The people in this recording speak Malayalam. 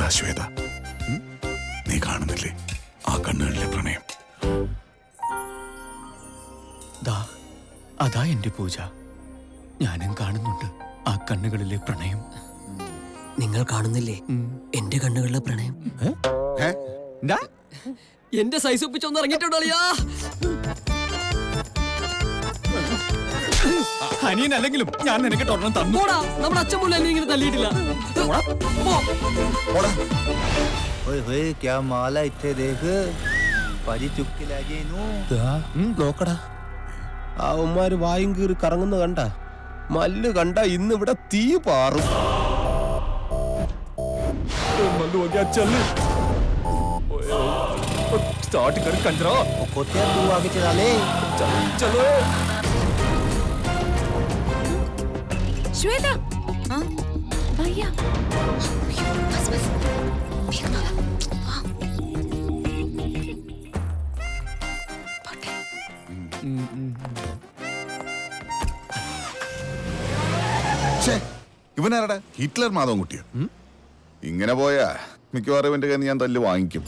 എന്താ ശ്വേത, നീ കാണുന്നില്ലേ ആ കണ്ണുകളിലെ പ്രണയം? അതാ എന്റെ പൂജ. ഞാനും കാണുന്നുണ്ട് ആ കണ്ണുകളിലെ പ്രണയം. നിങ്ങൾ കാണുന്നില്ലേ എന്റെ കണ്ണുകളിലെ പ്രണയം? എന്റെ സൈസ് ഒപ്പിച്ചൊന്ന് ഇറങ്ങിയിട്ടുണ്ടോ? അനിയനല്ലെങ്കിലും ഞാൻ നിനക്ക് ഒരെണ്ണം തന്നു. നമ്മുടെ അച്ഛൻ പോലും എന്നെ ഇങ്ങനെ തല്ലിയിട്ടില്ല. നോക്കടാ, അവന്മാര് വായും കീറി കറങ്ങുന്ന കണ്ട മല്ല് കണ്ട ഇന്ന് ഇവിടെ തീ പാറും. श्वेता, भैया, बस बस, देख माला, हाँ, ഇവനാരടാ? ഹിറ്റ്ലർ മാധവൻ കുട്ടിയോ? ഇങ്ങനെ പോയാ മിക്കവാറും എന്റെ കയ്യിൽ ഞാൻ തല്ല് വാങ്ങിക്കും.